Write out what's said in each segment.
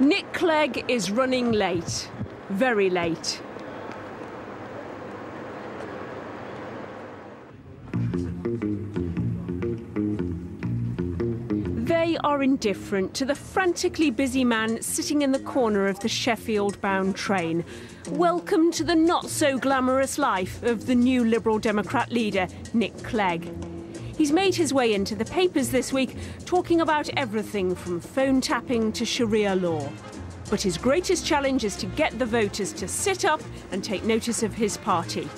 Nick Clegg is running late, very late. They are indifferent to the frantically busy man sitting in the corner of the Sheffield-bound train. Welcome to the not-so-glamorous life of the new Liberal Democrat leader, Nick Clegg. He's made his way into the papers this week, talking about everything from phone tapping to Sharia law. But his greatest challenge is to get the voters to sit up and take notice of his party.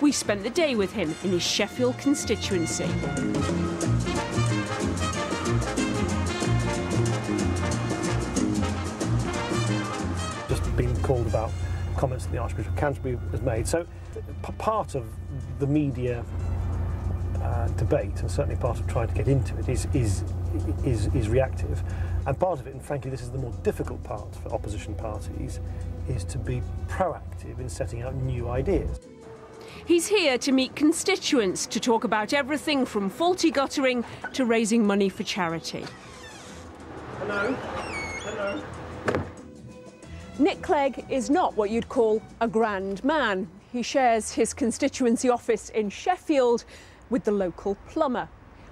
We spent the day with him in his Sheffield constituency. Just been called about comments that the Archbishop of Canterbury has made. So part of the media debate, and certainly part of trying to get into it, is reactive, and part of it, and frankly this is the more difficult part for opposition parties, is to be proactive in setting out new ideas. He's here to meet constituents to talk about everything from faulty guttering to raising money for charity. Hello. Hello. Nick Clegg is not what you'd call a grand man. He shares his constituency office in Sheffield with the local plumber.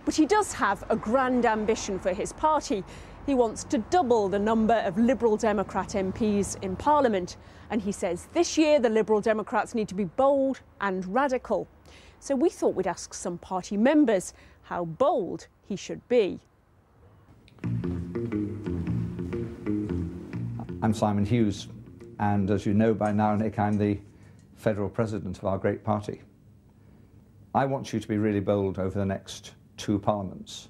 But he does have a grand ambition for his party. He wants to double the number of Liberal Democrat MPs in Parliament. And he says this year the Liberal Democrats need to be bold and radical. So we thought we'd ask some party members how bold he should be. I'm Simon Hughes, and as you know by now, Nick, I'm the federal president of our great party. I want you to be really bold over the next 2 parliaments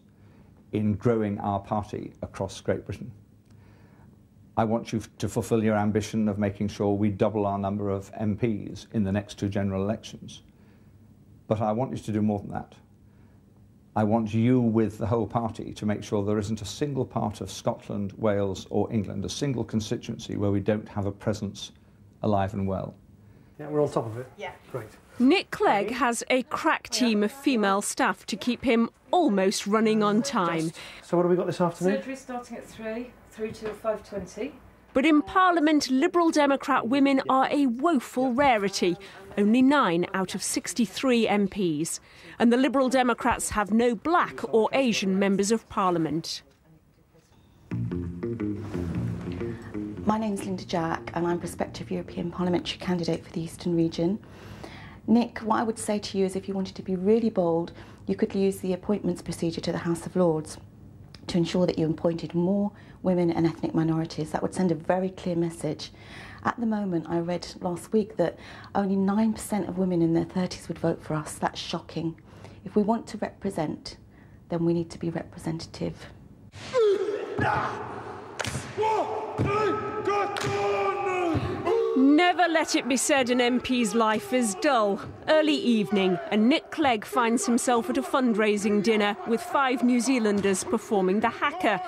in growing our party across Great Britain. I want you to fulfil your ambition of making sure we double our number of MPs in the next 2 general elections. But I want you to do more than that. I want you, with the whole party, to make sure there isn't a single part of Scotland, Wales or England, a single constituency where we don't have a presence alive and well. Yeah, we're on top of it. Yeah. Great. Nick Clegg has a crack team of female staff to keep him almost running on time. So what have we got this afternoon? Surgery starting at 3 through till 5:20. But in Parliament, Liberal Democrat women are a woeful rarity. Only 9 out of 63 MPs. And the Liberal Democrats have no black or Asian members of Parliament. My name's Linda Jack and I'm prospective European parliamentary candidate for the Eastern region. Nick, what I would say to you is if you wanted to be really bold, you could use the appointments procedure to the House of Lords to ensure that you appointed more women and ethnic minorities. That would send a very clear message. At the moment, I read last week that only 9% of women in their 30s would vote for us. That's shocking. If we want to represent, then we need to be representative. Never let it be said an MP's life is dull. Early evening, and Nick Clegg finds himself at a fundraising dinner with 5 New Zealanders performing the haka.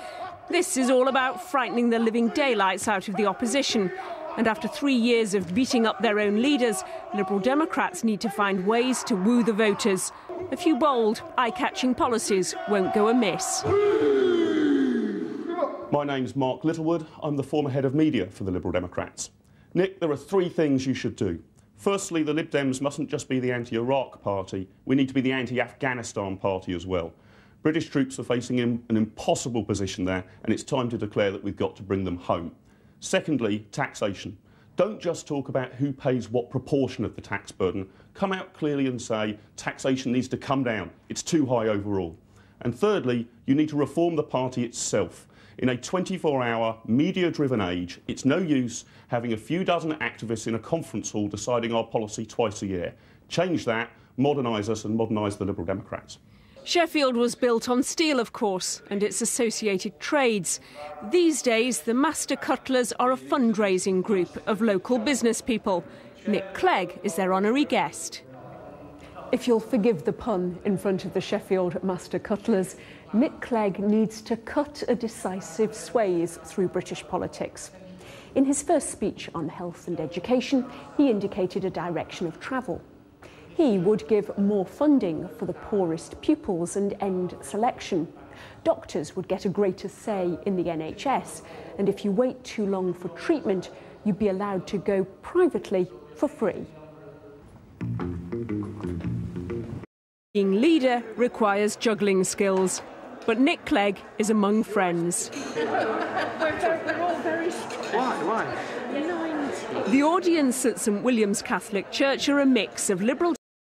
This is all about frightening the living daylights out of the opposition. And after 3 years of beating up their own leaders, Liberal Democrats need to find ways to woo the voters. A few bold, eye-catching policies won't go amiss. My name's Mark Littlewood. I'm the former head of media for the Liberal Democrats. Nick, there are 3 things you should do. Firstly, the Lib Dems mustn't just be the anti-Iraq party. We need to be the anti-Afghanistan party as well. British troops are facing an impossible position there, and it's time to declare that we've got to bring them home. Secondly, taxation. Don't just talk about who pays what proportion of the tax burden. Come out clearly and say taxation needs to come down. It's too high overall. And thirdly, you need to reform the party itself. In a 24-hour, media-driven age, it's no use having a few dozen activists in a conference hall deciding our policy twice a year. Change that, modernise us and modernise the Liberal Democrats. Sheffield was built on steel, of course, and its associated trades. These days, the Master Cutlers are a fundraising group of local business people. Nick Clegg is their honorary guest. If you'll forgive the pun in front of the Sheffield Master Cutlers, Nick Clegg needs to cut a decisive swathe through British politics. In his first speech on health and education, he indicated a direction of travel. He would give more funding for the poorest pupils and end selection. doctors would get a greater say in the NHS, and if you wait too long for treatment, you'd be allowed to go privately for free. Being leader requires juggling skills, but Nick Clegg is among friends. We're all very strong. Why? 90. The audience at St William's Catholic Church are a mix of Liberal